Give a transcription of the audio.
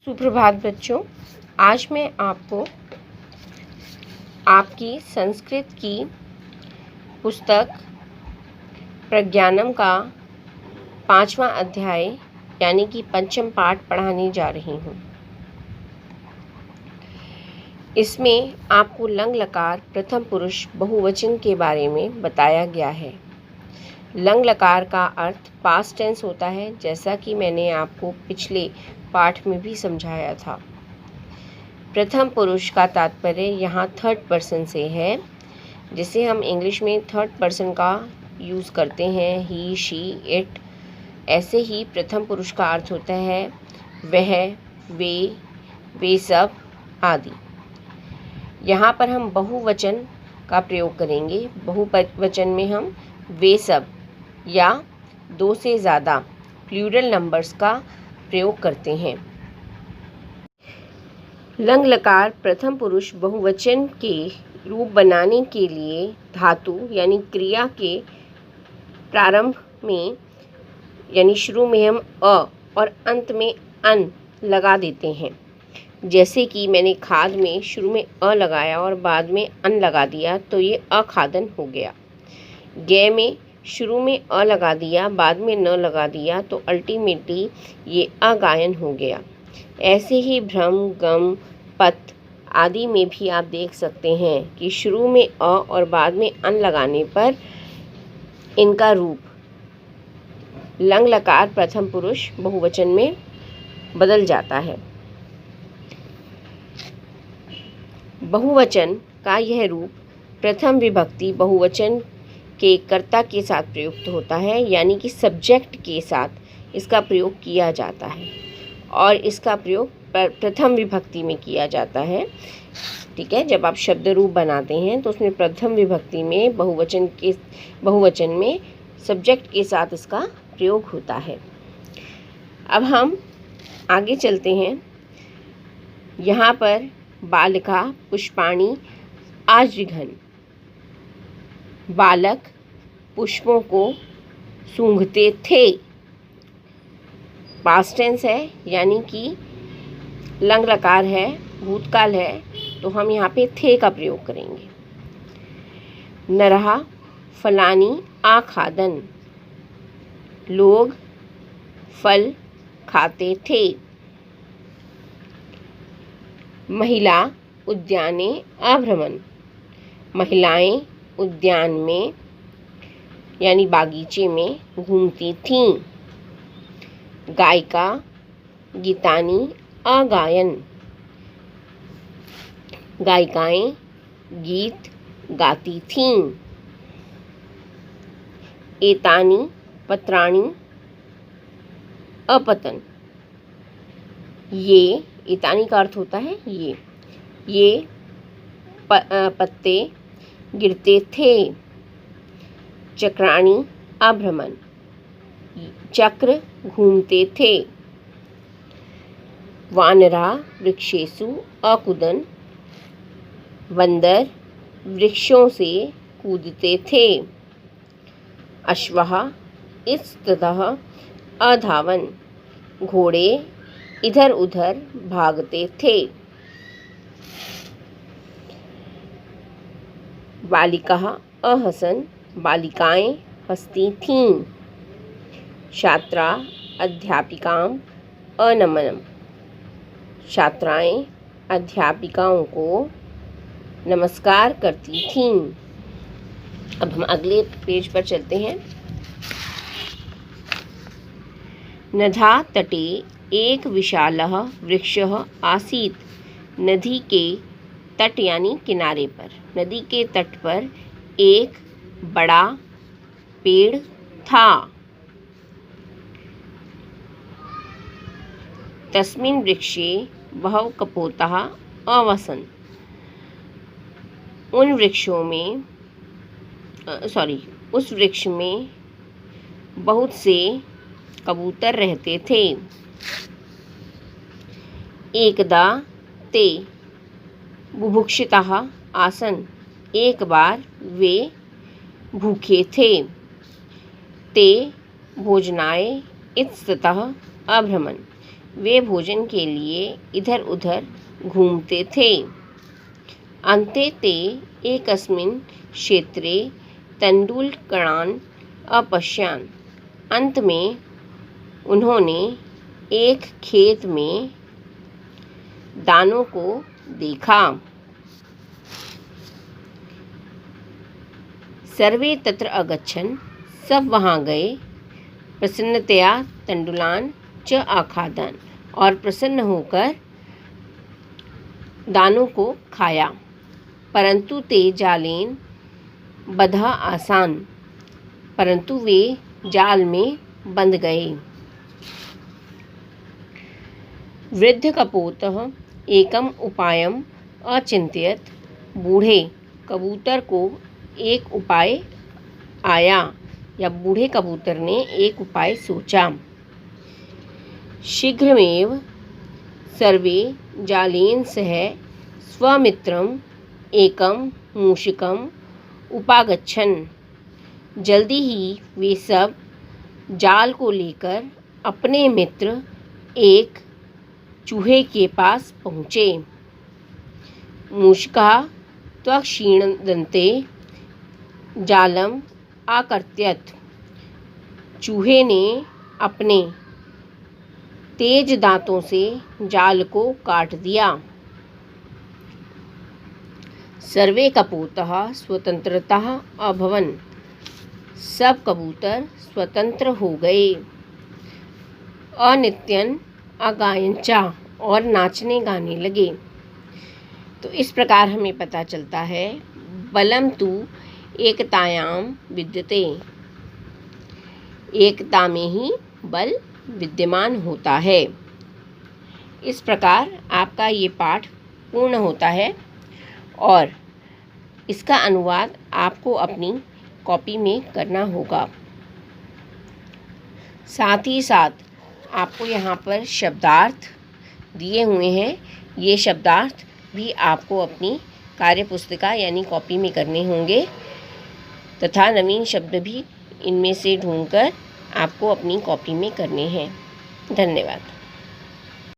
सुप्रभात बच्चों। आज मैं आपको आपकी संस्कृत की पुस्तक प्रज्ञानम का 5वां अध्याय यानी कि पंचम पाठ पढ़ाने जा रही हूँ। इसमें आपको लंग लकार प्रथम पुरुष बहुवचन के बारे में बताया गया है। लंग लकार का अर्थ पास्ट टेंस होता है, जैसा कि मैंने आपको पिछले पाठ में भी समझाया था। प्रथम पुरुष का तात्पर्य यहाँ थर्ड पर्सन से है, जिसे हम इंग्लिश में थर्ड पर्सन का यूज़ करते हैं, ही, शी, इट। ऐसे ही प्रथम पुरुष का अर्थ होता है वह, वे सब आदि। यहाँ पर हम बहुवचन का प्रयोग करेंगे। बहुवचन में हम वे सब या दो से ज़्यादा प्लूरल नंबर्स का प्रयोग करते हैं। लंग लकार प्रथम पुरुष बहुवचन के रूप बनाने के लिए धातु यानी क्रिया के प्रारंभ में यानी शुरू में हम अ और अंत में अन लगा देते हैं। जैसे कि मैंने खाद में शुरू में अ लगाया और बाद में अन लगा दिया तो ये अखादन हो गया। गे में शुरू में अ लगा दिया, बाद में न लगा दिया तो अल्टीमेटली ये अगायन हो गया। ऐसे ही भ्रम, गम, पत आदि में भी आप देख सकते हैं कि शुरू में अ और बाद में अन लगाने पर इनका रूप लंग लकार प्रथम पुरुष बहुवचन में बदल जाता है। बहुवचन का यह रूप प्रथम विभक्ति बहुवचन के कर्ता के साथ प्रयुक्त होता है, यानी कि सब्जेक्ट के साथ इसका प्रयोग किया जाता है और इसका प्रयोग प्रथम विभक्ति में किया जाता है। ठीक है, जब आप शब्द रूप बनाते हैं तो उसमें प्रथम विभक्ति में बहुवचन में सब्जेक्ट के साथ इसका प्रयोग होता है। अब हम आगे चलते हैं। यहाँ पर बालिका, पुष्पाणि, आज्रिघन। बालक पुष्पों को सूंघते थे। पास्ट टेंस है, यानी कि लंग लकार है, भूतकाल है, तो हम यहाँ पे थे का प्रयोग करेंगे। नरहा फलानी आखादन। लोग फल खाते थे। महिला उद्याने अभ्रमण। महिलाएं उद्यान में यानी बागीचे में घूमती थीं। गायिका गीतानी अगायन। गायिकाएं गीत गाती थीं। एतानी पत्राणि अपतन। ये एतानी का अर्थ होता है ये पत्ते गिरते थे। चक्राणि अभ्रमण। चक्र घूमते थे। वानरा वृक्षेषु अकूदन। बंदर वृक्षों से कूदते थे। अश्वः इस्ततः अधावन। घोड़े इधर उधर भागते थे। बालिकाः अहसन्। बालिकाएं हंसती थीं। छात्रा अध्यापिकाम् अनमनम्। छात्राएं अध्यापिकाओं को नमस्कार करती थीं। अब हम अगले पेज पर चलते हैं। नद्या तटे एक विशालः वृक्षः आसीत्। नदी के तट यानी किनारे पर, नदी के तट पर एक बड़ा पेड़ था। तस्मिन् वृक्षे बहवः कपोताः आसन्। उस वृक्ष में बहुत से कबूतर रहते थे। एकदा ते बुभुक्षिताः आसन्। एक बार वे भूखे थे। ते भोजनाय इतस्ततः अभ्रमन्। वे भोजन के लिए इधर उधर घूमते थे। अन्ते ते एकस्मिन् क्षेत्रे तण्डुलकणान् अपश्यन्। अंत में उन्होंने एक खेत में दानों को देखा। सर्वे तत्र अगच्छन्, सब वहाँ गए। प्रसन्नतया तण्डुलान् च आखादन्, और प्रसन्न होकर दानों को खाया। परंतु ते जालेन बधा आसान, परंतु वे जाल में बंध गए। वृद्ध कपोतः एकम उपायम अचिंत्यत, बूढ़े कबूतर को एक उपाय आया या बूढ़े कबूतर ने एक उपाय सोचा। शीघ्रमेव सर्वे जालेन सह स्वमित्रम एकम मूषिकम उपागच्छन्। जल्दी ही वे सब जाल को लेकर अपने मित्र एक चूहे के पास पहुँचे। मूषिकः त्वक्षीणदन्ते जालम आकर्त्यत, चूहे ने अपने तेज दांतों से जाल को काट दिया। सर्वे कपोतः स्वतंत्रतः अभवन्, सब कबूतर स्वतंत्र हो गए। अनित्यन अगायंचा, और नाचने गाने लगे। तो इस प्रकार हमें पता चलता है बलम तु एकतायाम विद्यते, एकता में ही बल विद्यमान होता है। इस प्रकार आपका ये पाठ पूर्ण होता है और इसका अनुवाद आपको अपनी कॉपी में करना होगा। साथ ही साथ आपको यहाँ पर शब्दार्थ दिए हुए हैं। ये शब्दार्थ भी आपको अपनी कार्यपुस्तिका यानी कॉपी में करने होंगे तथा नवीन शब्द भी इनमें से ढूंढकर आपको अपनी कॉपी में करने हैं। धन्यवाद।